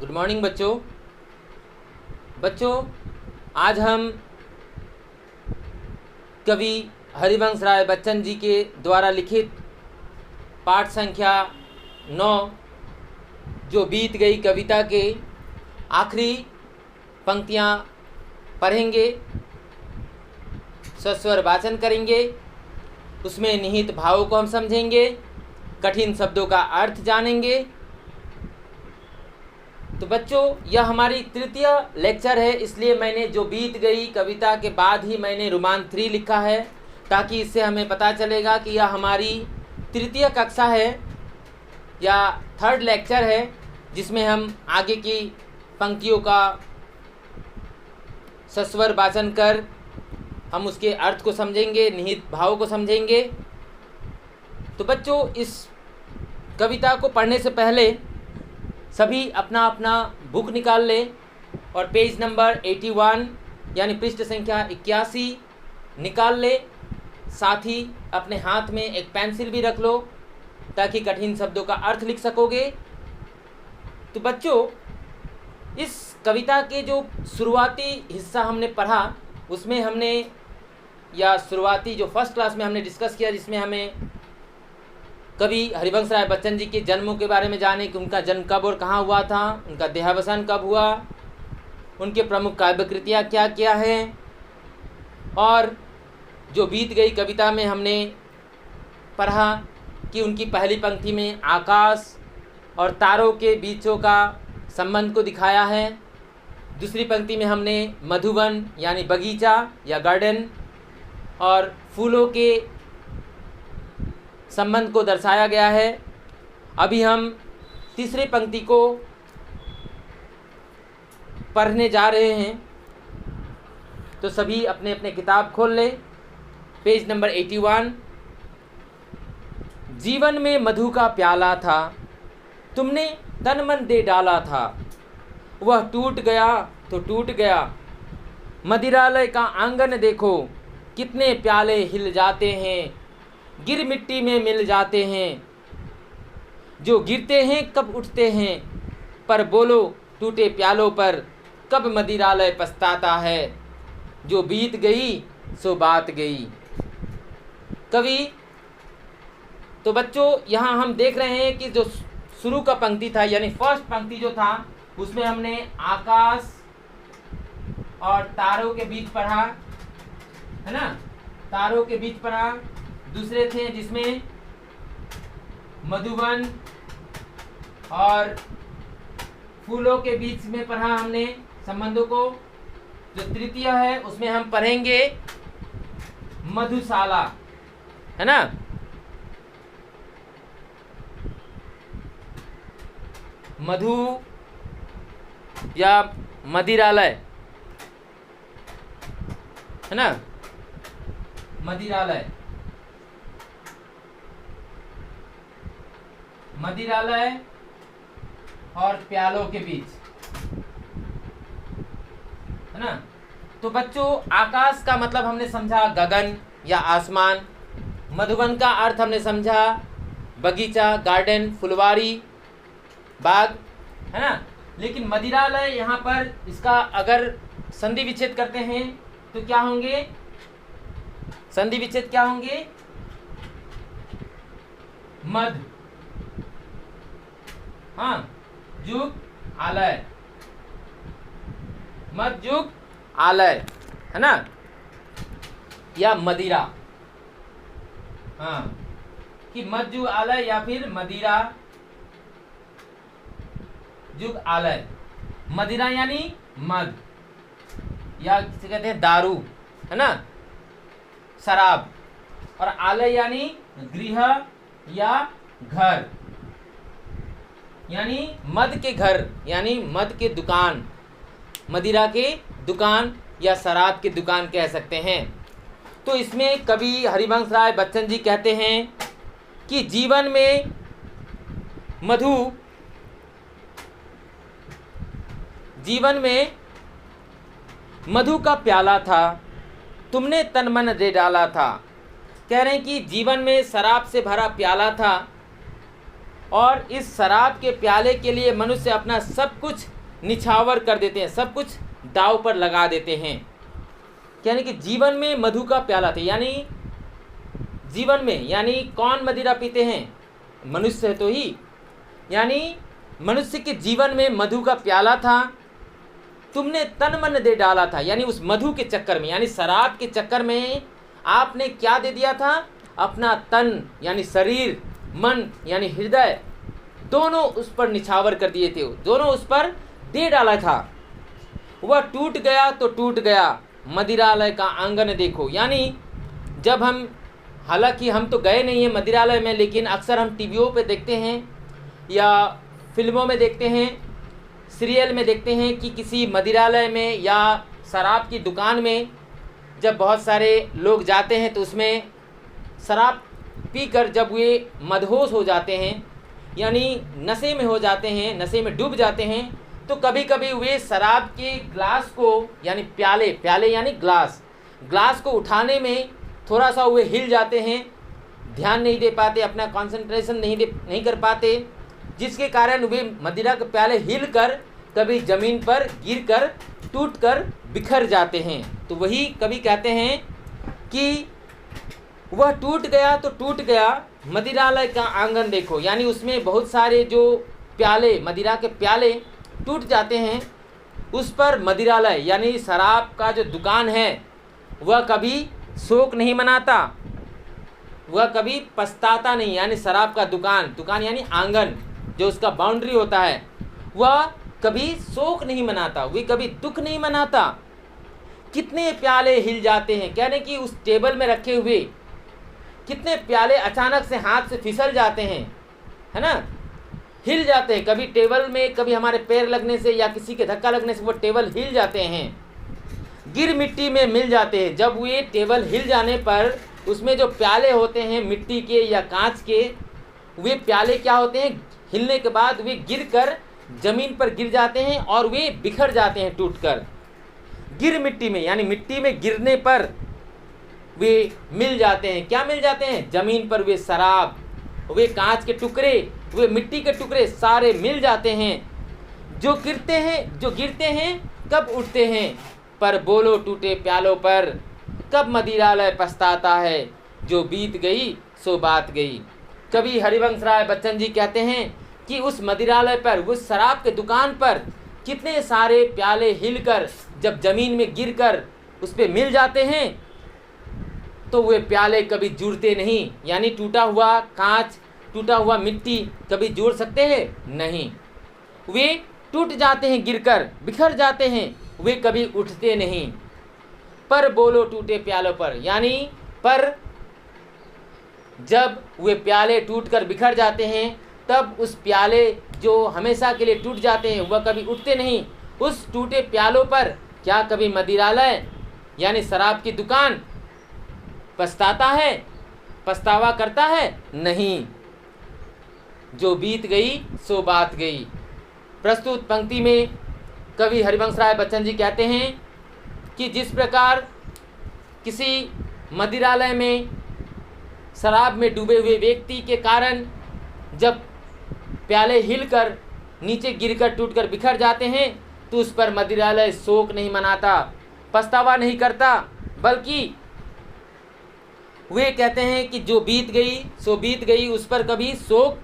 Good morning बच्चों आज हम कवि हरिवंश राय बच्चन जी के द्वारा लिखित पाठ संख्या 9 जो बीत गई कविता के आखिरी पंक्तियाँ पढ़ेंगे, सस्वर वाचन करेंगे, उसमें निहित भावों को हम समझेंगे, कठिन शब्दों का अर्थ जानेंगे। तो बच्चों यह हमारी तृतीय लेक्चर है, इसलिए मैंने जो बीत गई कविता के बाद ही मैंने रोमान 3 लिखा है, ताकि इससे हमें पता चलेगा कि यह हमारी तृतीय कक्षा है या थर्ड लेक्चर है, जिसमें हम आगे की पंक्तियों का सस्वर वाचन कर हम उसके अर्थ को समझेंगे, निहित भाव को समझेंगे। तो बच्चों इस कविता को पढ़ने से पहले सभी अपना अपना बुक निकाल लें और पेज नंबर 81 यानी पृष्ठ संख्या 81 निकाल ले। साथ ही अपने हाथ में एक पेंसिल भी रख लो ताकि कठिन शब्दों का अर्थ लिख सकोगे। तो बच्चों इस कविता के जो शुरुआती हिस्सा हमने पढ़ा, उसमें हमने या शुरुआती जो फर्स्ट क्लास में हमने डिस्कस किया, जिसमें हमें कवि हरिवंश राय बच्चन जी के जन्मों के बारे में जाने कि उनका जन्म कब और कहाँ हुआ था, उनका देहावसान कब हुआ, उनके प्रमुख काव्य कृतियाँ क्या क्या हैं, और जो बीत गई कविता में हमने पढ़ा कि उनकी पहली पंक्ति में आकाश और तारों के बीचों का संबंध को दिखाया है। दूसरी पंक्ति में हमने मधुवन यानी बगीचा या गार्डन और फूलों के संबंध को दर्शाया गया है। अभी हम तीसरी पंक्ति को पढ़ने जा रहे हैं, तो सभी अपने अपने किताब खोल लें। Page number 81। जीवन में मधु का प्याला था, तुमने तन मन दे डाला था, वह टूट गया तो टूट गया। मदिरालय का आंगन देखो, कितने प्याले हिल जाते हैं, गिर मिट्टी में मिल जाते हैं। जो गिरते हैं कब उठते हैं, पर बोलो टूटे प्यालों पर कब मदिरालय पछताता है। जो बीत गई सो बात गई। कवि तो बच्चों यहाँ हम देख रहे हैं कि जो शुरू का पंक्ति था यानी फर्स्ट पंक्ति जो था, उसमें हमने आकाश और तारों के बीच पढ़ा, है ना, तारों के बीच पढ़ा। दूसरे थे जिसमें मधुवन और फूलों के बीच में पढ़ा हमने संबंधों को। जो तृतीय है उसमें हम पढ़ेंगे मधुशाला, है ना। मधु या मदिरालय, है ना, मदिरालय, मदिरालय और प्यालों के बीच, है ना। तो बच्चों आकाश का मतलब हमने समझा गगन या आसमान, मधुवन का अर्थ हमने समझा बगीचा, गार्डन, फुलवारी, बाग, है ना। लेकिन मदिरालय यहाँ पर इसका अगर संधि विच्छेद करते हैं तो क्या होंगे, संधि विच्छेद क्या होंगे, मध, हाँ, जुग आलय, मध जुग आलय, है ना, या मदिरा, हाँ, कि मध जुग आलय या फिर मदिरा जुग आलय। मदिरा यानी मद या किसे कहते हैं दारू, है ना, शराब, और आलय यानी गृह या घर, यानी मद के घर यानी मद के दुकान, मदिरा के दुकान या शराब की दुकान कह सकते हैं। तो इसमें कवि हरिवंश राय बच्चन जी कहते हैं कि जीवन में मधु का प्याला था, तुमने तन मन दे डाला था। कह रहे हैं कि जीवन में शराब से भरा प्याला था, और इस शराब के प्याले के लिए मनुष्य अपना सब कुछ निछावर कर देते हैं, सब कुछ दांव पर लगा देते हैं। यानी कि जीवन में मधु का प्याला था, यानी जीवन में, यानी कौन मदिरा पीते हैं? मनुष्य तो ही। यानी मनुष्य के जीवन में मधु का प्याला था, तुमने तन मन दे डाला था। यानी उस मधु के चक्कर में, यानी शराब के चक्कर में आपने क्या दे दिया था? अपना तन यानी शरीर, मन यानी हृदय, दोनों उस पर निछावर कर दिए थे, दोनों उस पर दे डाला था। वह टूट गया तो टूट गया, मदिरालय का आंगन देखो। यानी जब हम, हालांकि हम तो गए नहीं हैं मदिरालय में, लेकिन अक्सर हम टीवियों पे देखते हैं या फिल्मों में देखते हैं, सीरियल में देखते हैं कि किसी मदिरालय में या शराब की दुकान में जब बहुत सारे लोग जाते हैं तो उसमें शराब पीकर जब वे मदहोश हो जाते हैं, यानी नशे में हो जाते हैं, नशे में डूब जाते हैं, तो कभी कभी वे शराब के ग्लास को, यानी प्याले, प्याले यानी ग्लास को उठाने में थोड़ा सा वे हिल जाते हैं, ध्यान नहीं दे पाते, अपना कंसंट्रेशन नहीं कर पाते, जिसके कारण वे मदिरा के प्याले हिलकर कभी ज़मीन पर गिरकर टूटकर बिखर जाते हैं। तो वही कवि कहते हैं कि वह टूट गया तो टूट गया, मदिरालय का आंगन देखो। यानी उसमें बहुत सारे जो प्याले, मदिरा के प्याले टूट जाते हैं, उस पर मदिरालय यानी शराब का जो दुकान है वह कभी शोक नहीं मनाता, वह कभी पछताता नहीं। यानी शराब का दुकान यानी आंगन, जो उसका बाउंड्री होता है, वह कभी शोक नहीं मनाता, वह कभी दुख नहीं मनाता। कितने प्याले हिल जाते हैं, कहने कि उस टेबल में रखे हुए कितने प्याले अचानक से हाथ से फिसल जाते हैं, है ना, हिल जाते हैं। कभी टेबल में, कभी हमारे पैर लगने से या किसी के धक्का लगने से वो टेबल हिल जाते हैं, गिर मिट्टी में मिल जाते हैं। जब वे टेबल हिल जाने पर उसमें जो प्याले होते हैं मिट्टी के या कांच के, वे प्याले क्या होते हैं, हिलने के बाद वे गिरकर ज़मीन पर गिर जाते हैं और वे बिखर जाते हैं टूटकर। गिर मिट्टी में, यानी मिट्टी में गिरने पर वे मिल जाते हैं। क्या मिल जाते हैं? ज़मीन पर वे शराब, वे कांच के टुकड़े, वे मिट्टी के टुकड़े सारे मिल जाते हैं। जो गिरते हैं कब उठते हैं, पर बोलो टूटे प्यालों पर, कब मदिरालय पछताता है, जो बीत गई सो बात गई। कवि हरिवंश राय बच्चन जी कहते हैं कि उस मदिरालय पर, उस शराब के दुकान पर कितने सारे प्याले हिलकर जब ज़मीन में गिरकर उस पर मिल जाते हैं, तो वे प्याले कभी जुड़ते नहीं। यानी टूटा हुआ कांच, टूटा हुआ मिट्टी कभी जोड़ सकते हैं? नहीं, वे टूट जाते हैं, गिरकर बिखर जाते हैं, वे कभी उठते नहीं। पर बोलो टूटे प्यालों पर, यानी पर जब वे प्याले टूटकर बिखर जाते हैं, तब उस प्याले जो हमेशा के लिए टूट जाते हैं वह कभी उठते नहीं। उस टूटे प्यालों पर क्या कभी मदिरालय यानी शराब की दुकान पछताता है, पछतावा करता है? नहीं। जो बीत गई सो बात गई। प्रस्तुत पंक्ति में कवि हरिवंश राय बच्चन जी कहते हैं कि जिस प्रकार किसी मदिरालय में शराब में डूबे हुए व्यक्ति के कारण जब प्याले हिलकर नीचे गिरकर टूटकर बिखर जाते हैं, तो उस पर मदिरालय शोक नहीं मनाता, पछतावा नहीं करता, बल्कि वे कहते हैं कि जो बीत गई सो बीत गई, उस पर कभी शोक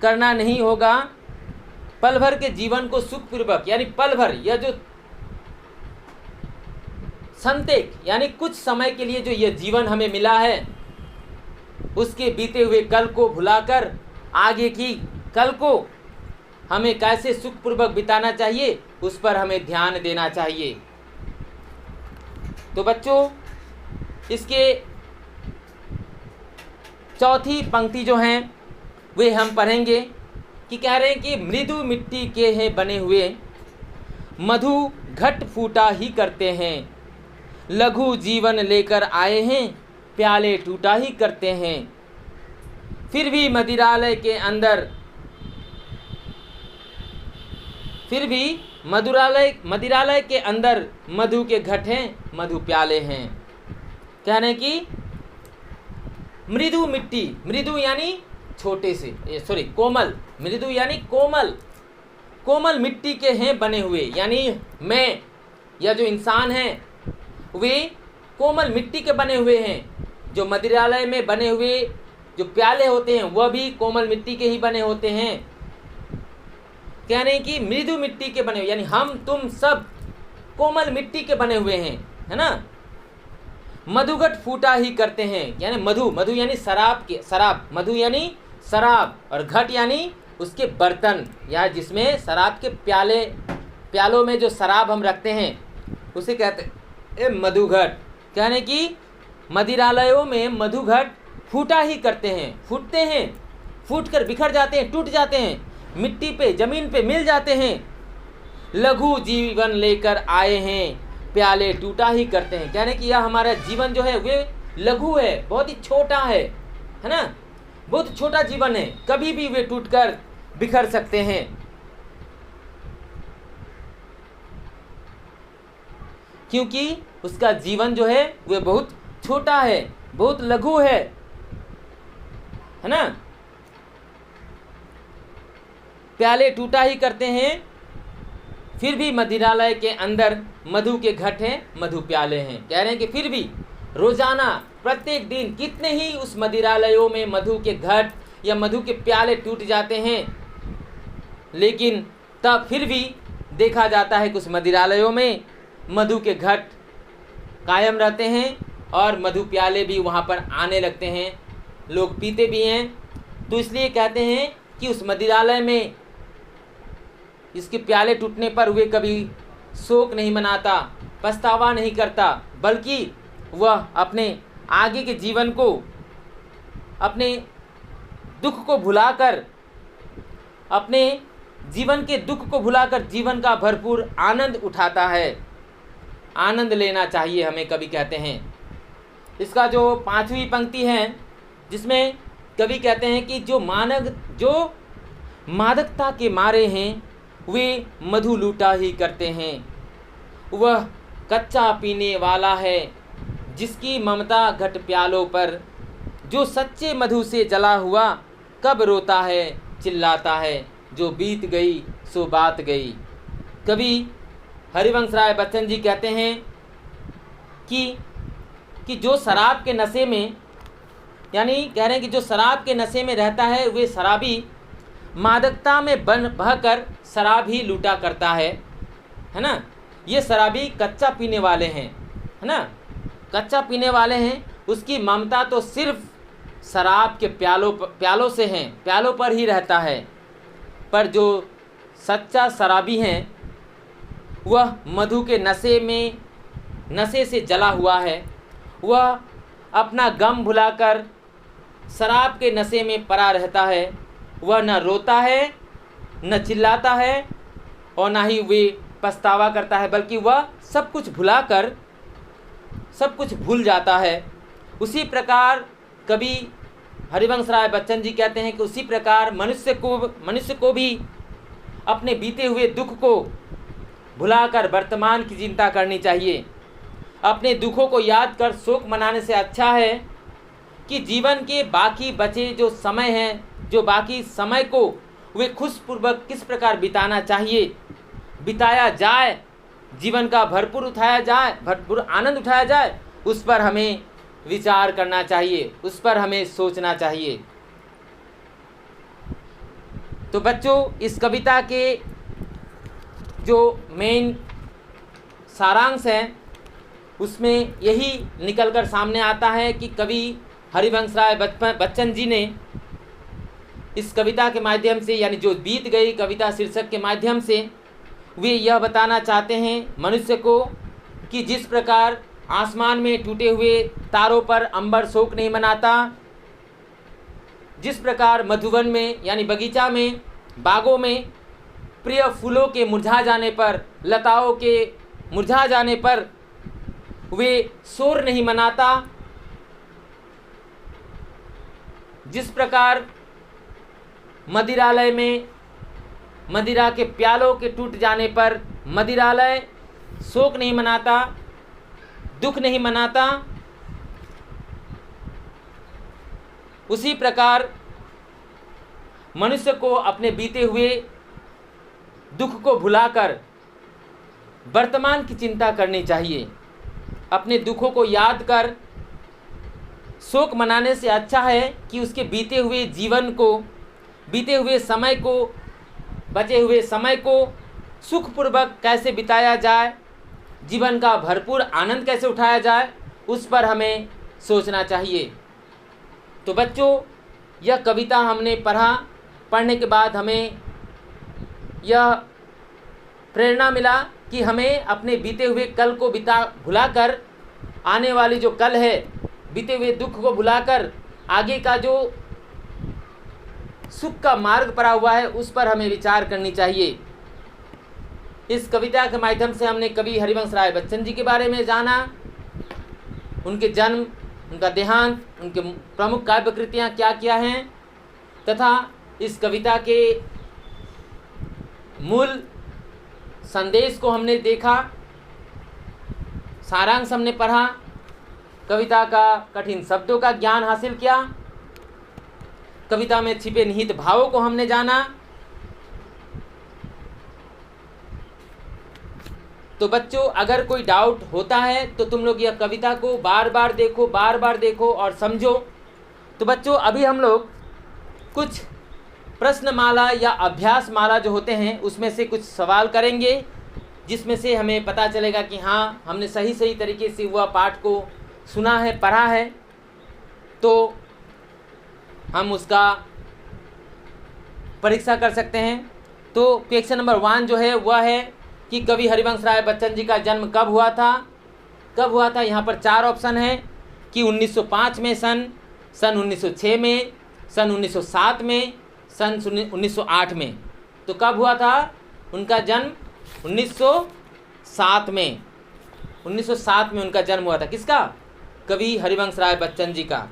करना नहीं होगा। पल भर के जीवन को सुखपूर्वक, यानी पल भर, यह जो संतेक यानी कुछ समय के लिए जो यह जीवन हमें मिला है, उसके बीते हुए कल को भुलाकर आगे की कल को हमें कैसे सुखपूर्वक बिताना चाहिए, उस पर हमें ध्यान देना चाहिए। तो बच्चों, इसके चौथी पंक्ति जो हैं वे हम पढ़ेंगे कि कह रहे हैं कि मृदु मिट्टी के हैं बने हुए, मधु घट फूटा ही करते हैं, लघु जीवन लेकर आए हैं, प्याले टूटा ही करते हैं। फिर भी मदिरालय के अंदर, मदिरालय के अंदर मधु के घट हैं, मधु प्याले हैं। कहने की मृदु मिट्टी, मृदु यानी छोटे से कोमल, मृदु यानी कोमल, कोमल मिट्टी के हैं बने हुए, यानी मैं या जो इंसान हैं वे कोमल मिट्टी के बने हुए हैं। जो मदिरालय में बने हुए जो प्याले होते हैं वह भी कोमल मिट्टी के ही बने होते हैं। कहने की मृदु मिट्टी के बने हुए, यानी हम तुम सब कोमल मिट्टी के बने हुए हैं, है ना। मधुघट फूटा ही करते हैं, यानी मधु, मधु यानी शराब के, शराब, मधु यानी शराब, और घट यानी उसके बर्तन, या जिसमें शराब के प्यालों में जो शराब हम रखते हैं उसे कहते हैं मधुघट। कहने की मदिरालयों में मधुघट फूटा ही करते हैं, फूटते हैं, फूट कर बिखर जाते हैं, टूट जाते हैं, मिट्टी पे, जमीन पे मिल जाते हैं। लघु जीवन लेकर आए हैं, प्याले टूटा ही करते हैं। कहने कि यह हमारा जीवन जो है वे लघु है, बहुत ही छोटा है ना, बहुत छोटा जीवन है, कभी भी वे टूटकर बिखर सकते हैं। क्योंकि उसका जीवन जो है वह बहुत छोटा है, बहुत लघु है ना। प्याले टूटा ही करते हैं, फिर भी मदिरालय के अंदर मधु के घट हैं, मधु प्याले हैं। कह रहे हैं कि फिर भी रोजाना प्रत्येक दिन कितने ही उस मदिरालयों में मधु के घट या मधु के प्याले टूट जाते हैं, लेकिन तब फिर भी देखा जाता है कि उस मदिरालयों में मधु के घट कायम रहते हैं और मधु प्याले भी वहाँ पर आने लगते हैं, लोग पीते भी हैं। तो इसलिए कहते हैं कि उस मदिरालय में इसके प्याले टूटने पर वे कभी शोक नहीं मनाता, पछतावा नहीं करता, बल्कि वह अपने आगे के जीवन को, अपने दुख को भुलाकर, अपने जीवन के दुख को भुलाकर जीवन का भरपूर आनंद उठाता है। आनंद लेना चाहिए हमें, कवि कहते हैं। इसका जो 5वीं पंक्ति है जिसमें कवि कहते हैं कि जो मादकता के मारे हैं वे मधु लूटा ही करते हैं। वह कच्चा पीने वाला है जिसकी ममता घट प्यालों पर, जो सच्चे मधु से जला हुआ कब रोता है चिल्लाता है, जो बीत गई सो बात गई। कवि हरिवंश राय बच्चन जी कहते हैं कि जो शराब के नशे में, यानी कह रहे हैं कि जो शराब के नशे में रहता है वे शराबी मादकता में बहकर शराब ही लूटा करता है ना। ये शराबी कच्चा पीने वाले हैं, है ना, कच्चा पीने वाले हैं। उसकी ममता तो सिर्फ शराब के प्यालों से हैं, प्यालों पर ही रहता है। पर जो सच्चा शराबी हैं वह मधु के नशे से जला हुआ है। वह अपना गम भुलाकर शराब के नशे में पड़ा रहता है। वह न रोता है, न चिल्लाता है, और न ही वे पछतावा करता है, बल्कि वह सब कुछ भुलाकर सब कुछ भूल जाता है। उसी प्रकार कवि हरिवंश राय बच्चन जी कहते हैं कि उसी प्रकार मनुष्य को भी अपने बीते हुए दुख को भुलाकर वर्तमान की चिंता करनी चाहिए। अपने दुखों को याद कर शोक मनाने से अच्छा है कि जीवन के बाकी बचे जो समय हैं, जो बाकी समय को वे खुशपूर्वक किस प्रकार बिताना चाहिए, बिताया जाए, जीवन का भरपूर आनंद उठाया जाए, उस पर हमें विचार करना चाहिए, उस पर हमें सोचना चाहिए। तो बच्चों, इस कविता के जो मेन सारांश है उसमें यही निकलकर सामने आता है कि कवि हरिवंश राय बच्चन जी ने इस कविता के माध्यम से, यानी जो बीत गई कविता शीर्षक के माध्यम से, वे यह बताना चाहते हैं मनुष्य को कि जिस प्रकार आसमान में टूटे हुए तारों पर अंबर शोक नहीं मनाता, जिस प्रकार मधुवन में यानी बगीचा में, बागों में प्रिय फूलों के मुरझा जाने पर, लताओं के मुरझा जाने पर वे शोर नहीं मनाता, जिस प्रकार मदिरालय में मदिरा के प्यालों के टूट जाने पर मदिरालय शोक नहीं मनाता, दुख नहीं मनाता, उसी प्रकार मनुष्य को अपने बीते हुए दुख को भुलाकर वर्तमान की चिंता करनी चाहिए। अपने दुखों को याद कर शोक मनाने से अच्छा है कि उसके बीते हुए जीवन को, बीते हुए समय को, बचे हुए समय को सुखपूर्वक कैसे बिताया जाए, जीवन का भरपूर आनंद कैसे उठाया जाए, उस पर हमें सोचना चाहिए। तो बच्चों, यह कविता हमने पढ़ने के बाद हमें यह प्रेरणा मिला कि हमें अपने बीते हुए कल को भुलाकर आने वाली जो कल है, बीते हुए दुख को भुलाकर आगे का जो सुख का मार्ग पड़ा हुआ है उस पर हमें विचार करनी चाहिए। इस कविता के माध्यम से हमने कवि हरिवंश राय बच्चन जी के बारे में जाना, उनके जन्म, उनका देहांत, उनके प्रमुख काव्य कृतियाँ क्या क्या हैं, तथा इस कविता के मूल संदेश को हमने देखा, सारांश हमने पढ़ा, कविता का कठिन शब्दों का ज्ञान हासिल किया, कविता में छिपे निहित भावों को हमने जाना। तो बच्चों, अगर कोई डाउट होता है तो तुम लोग यह कविता को बार बार देखो और समझो। तो बच्चों, अभी हम लोग कुछ प्रश्नमाला या अभ्यास माला जो होते हैं उसमें से कुछ सवाल करेंगे, जिसमें से हमें पता चलेगा कि हाँ, हमने सही तरीके से वह पाठ को सुना है, पढ़ा है। तो हम उसका परीक्षा कर सकते हैं। तो क्वेश्चन नंबर 1 जो है वह है कि कवि हरिवंश राय बच्चन जी का जन्म कब हुआ था। यहाँ पर 4 ऑप्शन है कि 1905 में, सन 1906 में, सन 1907 में, सन 1908 में। तो कब हुआ था उनका जन्म? 1907 में। 1907 में उनका जन्म हुआ था। किसका? कवि हरिवंश राय बच्चन जी का।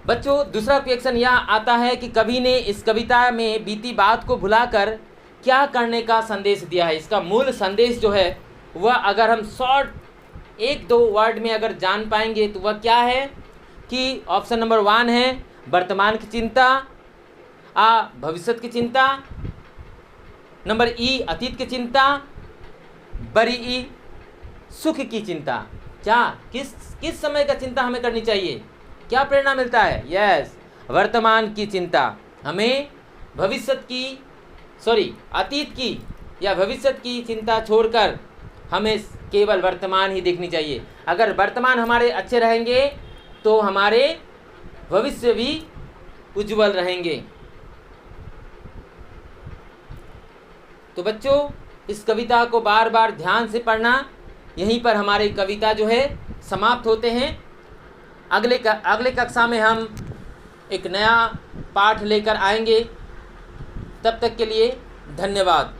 बच्चों, दूसरा क्वेश्चन यह आता है कि कवि ने इस कविता में बीती बात को भुलाकर क्या करने का संदेश दिया है। इसका मूल संदेश जो है वह अगर हम शॉर्ट 1-2 वर्ड में अगर जान पाएंगे तो वह क्या है कि ऑप्शन नंबर 1 है वर्तमान की चिंता, भविष्य की चिंता, नंबर ई अतीत की चिंता, बड़ी ई सुख की चिंता। क्या किस समय का चिंता हमें करनी चाहिए? क्या प्रेरणा मिलता है? यस, वर्तमान की चिंता। हमें अतीत की या भविष्य की चिंता छोड़कर हमें केवल वर्तमान ही देखनी चाहिए। अगर वर्तमान हमारे अच्छे रहेंगे तो हमारे भविष्य भी उज्जवल रहेंगे। तो बच्चों, इस कविता को बार बार ध्यान से पढ़ना। यहीं पर हमारी कविता जो है समाप्त होते हैं। अगले कक्षा में हम एक नया पाठ लेकर आएंगे। तब तक के लिए धन्यवाद।